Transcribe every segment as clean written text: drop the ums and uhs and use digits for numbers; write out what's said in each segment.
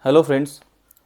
Hello friends,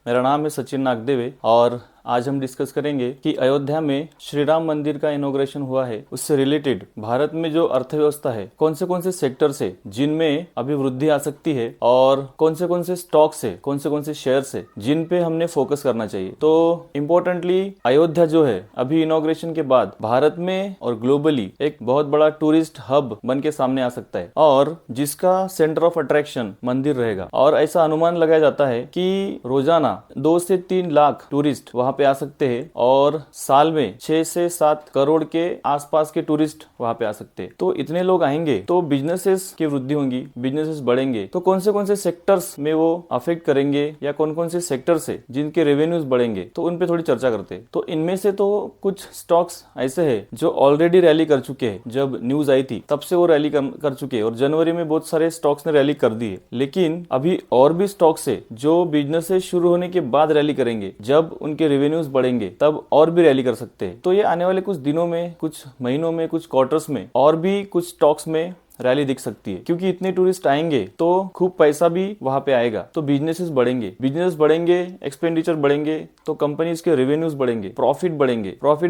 मेरा नाम है सचिन नागदेवे और आज हम डिस्कस करेंगे कि अयोध्या में श्री राम मंदिर का इनॉग्रेशन हुआ है, उससे रिलेटेड भारत में जो अर्थव्यवस्था है, कौन से सेक्टर्स है जिनमें अभी वृद्धि आ सकती है और कौन से स्टॉक्स है, कौन से शेयर्स है जिन पे हमने फोकस करना चाहिए। तो इम्पोर्टेंटली अयोध्या जो है अभी इनॉग्रेशन के बाद भारत में और ग्लोबली एक बहुत बड़ा टूरिस्ट हब बन के सामने आ सकता है और जिसका सेंटर ऑफ अट्रैक्शन मंदिर रहेगा। और ऐसा अनुमान लगाया जाता है कि रोजाना 2 से 3 लाख टूरिस्ट वहां पे आ सकते हैं और साल में 6 से 7 करोड़ के आसपास के टूरिस्ट वहां पे आ सकते हैं। तो इतने लोग आएंगे तो बिजनेसेस की वृद्धि होगी, बिजनेसेस बढ़ेंगे। तो कौन से सेक्टर्स में वो अफेक्ट करेंगे या कौन से सेक्टर्स है जिनके रेवेन्यूज बढ़ेंगे, तो उन पे थोड़ी चर्चा करते हैं। तो इनमें से तो कुछ स्टॉक्स ऐसे है जो ऑलरेडी रैली कर चुके हैं। जब न्यूज आई थी तब से वो रैली कर चुके हैं और जनवरी में बहुत सारे स्टॉक्स ने रैली कर दी है। लेकिन अभी और भी स्टॉक्स है जो बिजनेसेस शुरू होने के बाद रैली करेंगे, जब उनके रेवेन्यूज बढ़ेंगे तब और भी रैली कर सकते हैं। तो ये आने वाले कुछ दिनों में, कुछ महीनों में, कुछ क्वार्टर्स में और भी कुछ स्टॉक्स में रैली दिख सकती है, क्योंकि इतने टूरिस्ट आएंगे तो खूब पैसा भी वहां पे आएगा, तो बिजनेस बढ़ेंगे, एक्सपेंडिचर बढ़ेंगे तो कंपनीज के रेवेन्यूज बढ़ेंगे, प्रॉफिट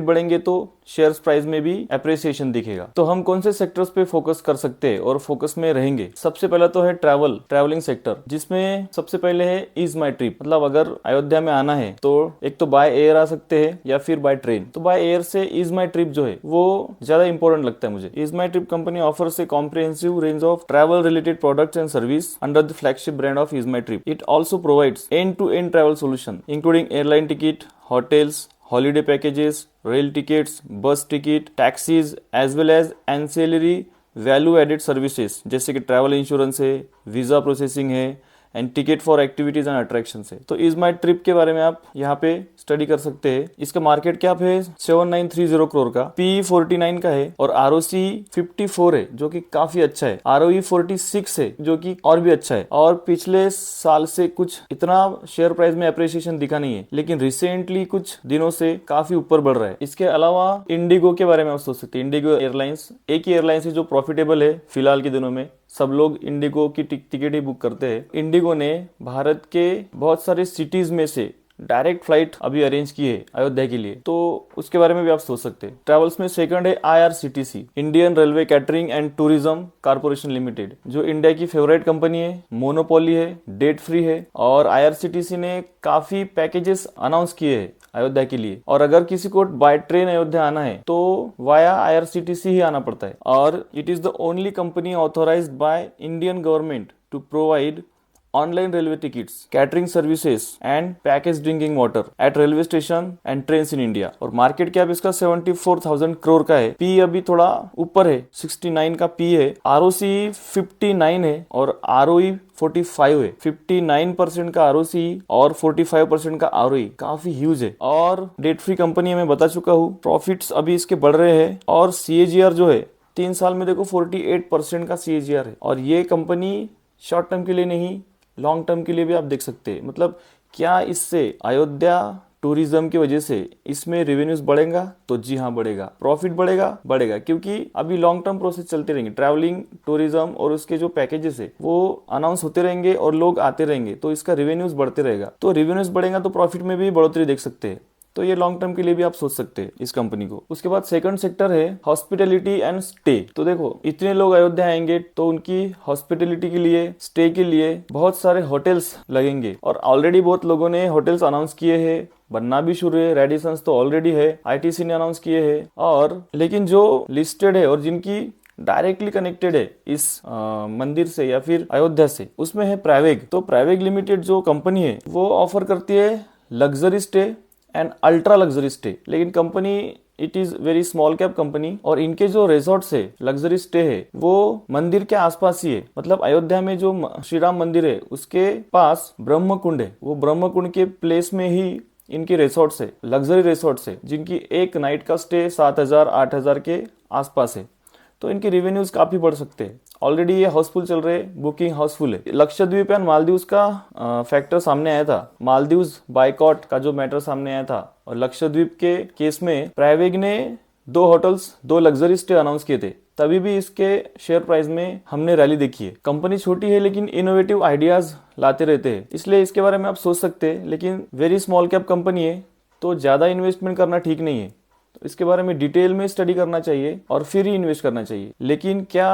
बढ़ेंगे तो शेयर्स प्राइस में भी एप्रिसिएशन दिखेगा। तो हम कौन से सेक्टर्स पे फोकस कर सकते हैं और फोकस में रहेंगे? सबसे पहला तो है ट्रैवलिंग सेक्टर, जिसमें सबसे पहले है ईज माई ट्रिप। मतलब अगर अयोध्या में आना है तो एक तो बाय एयर आ सकते हैं या फिर बाय ट्रेन। तो बाय एयर से ईज माई ट्रिप जो है वो ज्यादा इंपॉर्टेंट लगता है मुझे। Ease My Trip company offers a comprehensive range of travel related products and service under the flagship brand of EaseMyTrip. It also provides end-to-end travel solution including airline ticket, hotels, holiday packages, rail tickets, bus ticket, taxis as well as ancillary value added services जैसे कि travel insurance है, visa processing है and ticket for activities and attraction है। तो is my trip के बारे में आप यहाँ पे स्टडी कर सकते हैं। इसका मार्केट कैप है 7930 करोड़ का, पी 49 का है और आरओसी 54 है जो कि काफी अच्छा है। आरओई 46 है जो कि और भी अच्छा है। और पिछले साल से कुछ इतना शेयर प्राइस में अप्रिसिएशन दिखा नहीं है, लेकिन रिसेंटली कुछ दिनों से काफी ऊपर बढ़ रहा है। इसके अलावा इंडिगो के बारे में आप सोच सकते हैं। इंडिगो एयरलाइंस एक ही एयरलाइंस है जो प्रॉफिटेबल है फिलहाल के दिनों में। सब लोग इंडिगो की टिकट ही बुक करते हैं। इंडिगो ने भारत के बहुत सारे सिटीज में से डायरेक्ट फ्लाइट अभी अरेंज की है अयोध्या के लिए, तो उसके बारे में भी आप सोच सकते हैं। ट्रैवल्स में सेकंड है IRCTC, Indian railway catering and tourism corporation limited, जो इंडिया की फेवरेट कंपनी है, मोनोपोली है, डेट फ्री है। और IRCTC ने काफी पैकेजेस अनाउंस किए हैं अयोध्या के लिए। और अगर किसी को बाय ट्रेन अयोध्या आना है तो वाया IRCTC ही आना पड़ता है। और it is the only company authorized by Indian government to provide online railway tickets, catering services and package drinking water at railway station and train in India. और market cap इसका 74,000 करोड़ का है। P अभी थोड़ा ऊपर है, 69 का पी है। आरओसी 59 है और आरओई 45 है। 59% का आरओसी और 45% का आरओई काफी ह्यूज है। और डेट फ्री कंपनी मैं बता चुका हूँ। प्रॉफिट्स अभी इसके बढ़ रहे हैं और CAGR जो है 3 साल में देखो 48% का CAGR है। और ये कंपनी शॉर्ट टर्म के लिए नहीं, लॉन्ग टर्म के लिए भी आप देख सकते हैं। मतलब क्या इससे अयोध्या टूरिज्म की वजह से इसमें रेवेन्यूज बढ़ेगा? तो जी हाँ बढ़ेगा। प्रॉफिट बढ़ेगा क्योंकि अभी लॉन्ग टर्म प्रोसेस चलते रहेंगे। ट्रैवलिंग, टूरिज्म और उसके जो पैकेजेस है वो अनाउंस होते रहेंगे और लोग आते रहेंगे, तो इसका रेवेन्यूज बढ़ते रहेगा। तो रेवेन्यूज बढ़ेगा तो प्रॉफिट में भी बढ़ोतरी देख सकते हैं। तो ये लॉन्ग टर्म के लिए भी आप सोच सकते हैं इस कंपनी को। उसके बाद सेकंड सेक्टर है हॉस्पिटैलिटी एंड स्टे। तो देखो इतने लोग अयोध्या आएंगे तो उनकी हॉस्पिटैलिटी के लिए, स्टे के लिए बहुत सारे होटल्स लगेंगे। और ऑलरेडी बहुत लोगों ने होटल्स अनाउंस किए हैं, बनना भी शुरू है। रेडिसंस तो ऑलरेडी है, ITC ने अनाउंस किए हैं। और लेकिन जो लिस्टेड है और जिनकी डायरेक्टली कनेक्टेड है इस मंदिर से या फिर अयोध्या से, उसमें है प्राइवेग। तो प्राइवेग लिमिटेड जो कंपनी है वो ऑफर करती है luxury stay and ultra luxury stay. लेकिन company it is very small cap company और इनके जो रिजॉर्ट्स है, लग्जरी स्टे है, वो मंदिर के आसपास ही है। मतलब अयोध्या में जो श्री राम मंदिर है उसके पास ब्रह्म कुंड है, वो ब्रह्म कुंड के प्लेस में ही इनकी रिसोर्ट्स है, लग्जरी रिसोर्ट्स है, जिनकी एक नाइट का स्टे 7,000-8,000 के आसपास है। तो इनके रेवेन्यूज काफी बढ़ सकते हैं। ऑलरेडी ये हाउसफुल चल रहे, बुकिंग हाउसफुल है। लक्षद्वीप एंड मालदीव्स का फैक्टर सामने आया था, मालदीव्स बाइकॉट का जो मैटर सामने आया था। और लक्षद्वीप के केस में प्राइवेग ने 2 होटल्स, 2 लग्जरी स्टे अनाउंस किए थे तभी भी इसके शेयर प्राइस में हमने रैली देखी है। कंपनी छोटी है लेकिन इनोवेटिव आइडियाज लाते रहते हैं, इसलिए इसके बारे में आप सोच सकते हैं। लेकिन वेरी स्मॉल कैप कंपनी है तो ज़्यादा इन्वेस्टमेंट करना ठीक नहीं है। तो इसके बारे में डिटेल में स्टडी करना चाहिए और फिर ही इन्वेस्ट करना चाहिए। लेकिन क्या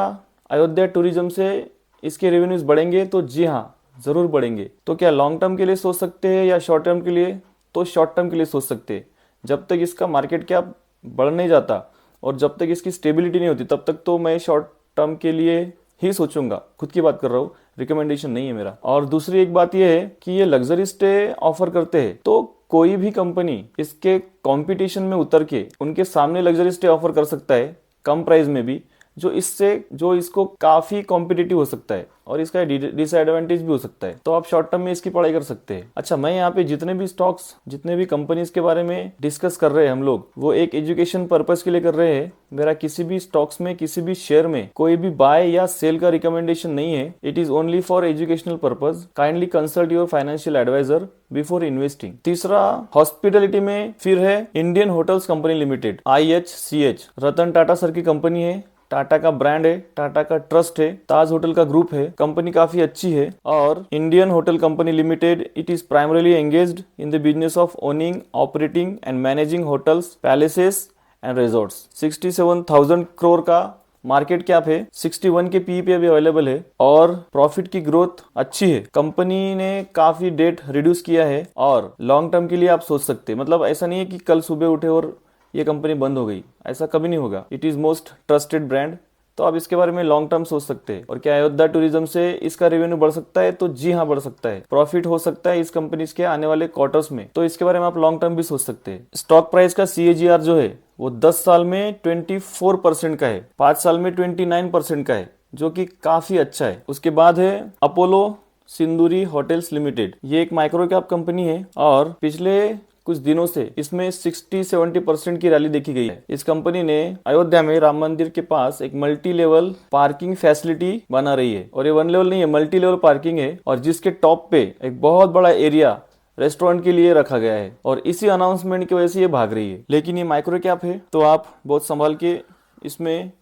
अयोध्या टूरिज्म से इसके रेवेन्यूज बढ़ेंगे? तो जी हाँ, ज़रूर बढ़ेंगे। तो क्या लॉन्ग टर्म के लिए सोच सकते हैं या शॉर्ट टर्म के लिए? तो शॉर्ट टर्म के लिए सोच सकते हैं। जब तक इसका मार्केट कैप बढ़ नहीं जाता और जब तक इसकी स्टेबिलिटी नहीं होती तब तक तो मैं शॉर्ट टर्म के लिए ही सोचूंगा। खुद की बात कर रहा हूँ, रिकमेंडेशन नहीं है मेरा। और दूसरी एक बात यह है कि ये लग्जरी स्टे ऑफर करते हैं, तो कोई भी कंपनी इसके कंपटीशन में उतर के उनके सामने लग्जरी स्टे ऑफर कर सकता है कम प्राइस में भी, जो इसको काफी कॉम्पिटिटिव हो सकता है और इसका डिसएडवांटेज भी हो सकता है। तो आप शॉर्ट टर्म में इसकी पढ़ाई कर सकते हैं। अच्छा, मैं यहाँ पे जितने भी स्टॉक्स, जितने भी कंपनीज के बारे में डिस्कस कर रहे हैं हम लोग, वो एक एजुकेशन पर्पस के लिए कर रहे हैं। मेरा किसी भी स्टॉक्स में, किसी भी शेयर में कोई भी बाय या सेल का रिकमेंडेशन नहीं है। It is only for educational purpose. Kindly consult your financial advisor before investing. तीसरा, हॉस्पिटलिटी में फिर है Indian hotels company limited, IHCH। Ratan Tata sir की कंपनी है, टाटा का ब्रांड है, टाटा का ट्रस्ट है, ताज होटल का ग्रुप है। कंपनी काफी अच्छी है। और Indian hotel company limited, it is primarily engaged in the business of owning, operating and managing hotels, palaces and resorts. 67,000 crore का मार्केट कैप है, 61 के पी पे अभी अवेलेबल है और प्रॉफिट की ग्रोथ अच्छी है। कंपनी ने काफी डेट रिड्यूस किया है और लॉन्ग टर्म के लिए आप सोच सकते हैं। मतलब ऐसा नहीं है कि कल सुबह उठे और ये कंपनी बंद हो गई, ऐसा कभी नहीं होगा। It is most trusted brand. तो आप इसके बारे में लॉन्ग टर्म सोच सकते हैं। और क्या अयोध्या टूरिज्म से इसका रेवेन्यू बढ़ सकता है? तो जी हाँ, बढ़ सकता है। प्रॉफिट हो सकता है इस कंपनी के आने वाले क्वार्टर्स में। तो इसके बारे में आप लॉन्ग टर्म भी सोच सकते हैं। स्टॉक प्राइस का CAGR जो है वो 10 साल में 24% का है, 5 साल में 29% का है, जो कि काफी अच्छा है। उसके बाद है अपोलो सिंदूरी होटल्स लिमिटेड। ये एक माइक्रो कैप कंपनी है और पिछले कुछ दिनों से इसमें 60-70% की रैली देखी गई है। इस कंपनी ने अयोध्या में राम मंदिर के पास एक मल्टी लेवल पार्किंग फैसिलिटी बना रही है। और ये 1 लेवल नहीं है, मल्टी लेवल पार्किंग है। और जिसके टॉप पे एक बहुत बड़ा एरिया रेस्टोरेंट के लिए रखा गया है। और इसी अनाउंसमेंट की वजह से ये भाग रही है। लेकिन ये माइक्रो कैप है तो आप बहुत संभाल के इसमें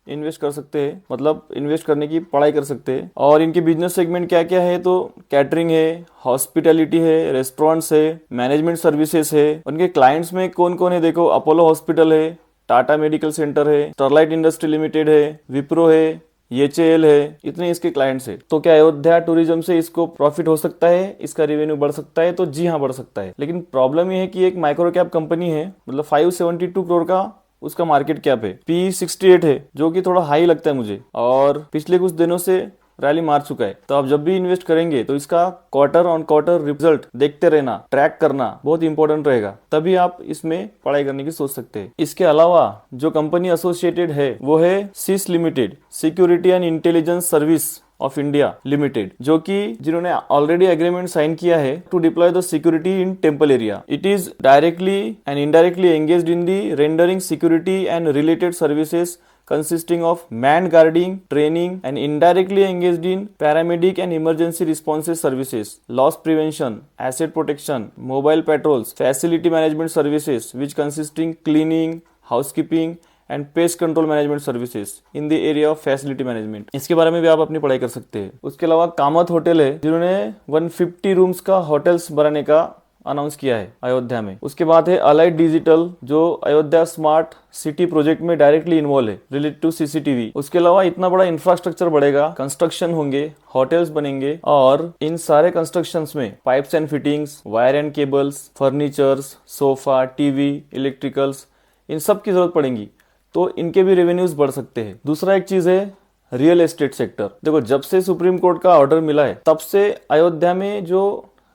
इन्वेस्ट कर सकते हैं, मतलब इन्वेस्ट करने की पढ़ाई कर सकते हैं। और इनके बिजनेस सेगमेंट क्या क्या है? तो कैटरिंग है, हॉस्पिटैलिटी है, रेस्टोरेंट्स है, मैनेजमेंट सर्विसेज है। उनके क्लाइंट्स में कौन कौन है? देखो, अपोलो हॉस्पिटल है, टाटा मेडिकल सेंटर है, स्टरलाइट इंडस्ट्री लिमिटेड है, विप्रो है, HAL है। इतने इसके क्लाइंट्स है। तो क्या अयोध्या टूरिज्म से इसको प्रॉफिट हो सकता है? इसका रेवेन्यू बढ़ सकता है? तो जी हाँ, बढ़ सकता है। लेकिन प्रॉब्लम ये है कि एक माइक्रो कैप कंपनी है, मतलब 572 करोड़ का उसका मार्केट कैप है, P68 है, जो कि थोड़ा हाई लगता है मुझे। और पिछले कुछ दिनों से रैली मार चुका है। तो आप जब भी इन्वेस्ट करेंगे तो इसका क्वार्टर ऑन क्वार्टर रिजल्ट देखते रहना, ट्रैक करना बहुत इंपॉर्टेंट रहेगा। तभी आप इसमें पढ़ाई करने की सोच सकते हैं। इसके अलावा जो कंपनी एसोसिएटेड है वो है SIS limited, security and intelligence service of India limited, जो कि जिन्होंने ऑलरेडी एग्रीमेंट साइन किया है to deploy the security in temple area. It is directly and indirectly engaged in the rendering security and related services consisting of manned guarding, training, and indirectly engaged in paramedic and emergency responses services, loss prevention, asset protection, mobile patrols, facility management services, which consisting cleaning, housekeeping, and pest control management services in the area of facility management. इसके बारे में भी आप अपनी पढ़ाई कर सकते हैं। उसके अलावा कामत होटल है, जिन्होंने 150 रूम्स का होटल्स बनाने का अनाउंस किया है अयोध्या में। उसके बाद है अलाइड डिजिटल, जो अयोध्या स्मार्ट सिटी प्रोजेक्ट में डायरेक्टली इन्वॉल्व है रिलेटेड टू CCTV। उसके अलावा इतना बड़ा इंफ्रास्ट्रक्चर बढ़ेगा, कंस्ट्रक्शन होंगे, होटल्स बनेंगे और इन सारे कंस्ट्रक्शंस में pipes and fittings, wire and cables, furnitures, sofa, TV, electricals, इन सब की जरूरत पड़ेगी। तो इनके भी रेवेन्यूज बढ़ सकते हैं। दूसरा एक चीज है रियल एस्टेट सेक्टर। देखो, जब से सुप्रीम कोर्ट का ऑर्डर मिला है तब से अयोध्या में जो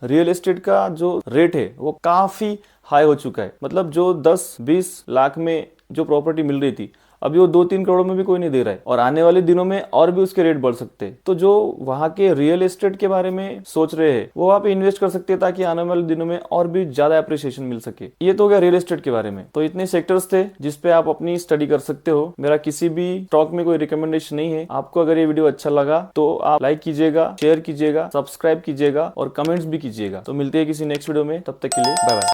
रियल एस्टेट का जो रेट है वो काफी हाई हो चुका है। मतलब जो 10-20 लाख में जो प्रॉपर्टी मिल रही थी, अभी वो 2-3 करोड़ में भी कोई नहीं दे रहा है। और आने वाले दिनों में और भी उसके रेट बढ़ सकते हैं। तो जो वहां के रियल एस्टेट के बारे में सोच रहे हैं वो वहां पे इन्वेस्ट कर सकते हैं, ताकि आने वाले दिनों में और भी ज्यादा अप्रिसिएशन मिल सके। ये तो हो गया रियल एस्टेट के बारे में। तो इतने सेक्टर्स थे जिसपे आप अपनी स्टडी कर सकते हो। मेरा किसी भी स्टॉक में कोई रिकमेंडेशन नहीं है। आपको अगर ये वीडियो अच्छा लगा तो आप लाइक कीजिएगा, शेयर कीजिएगा, सब्सक्राइब कीजिएगा और कमेंट्स भी कीजिएगा। तो मिलते हैं किसी नेक्स्ट वीडियो में, तब तक के लिए बाय बाय।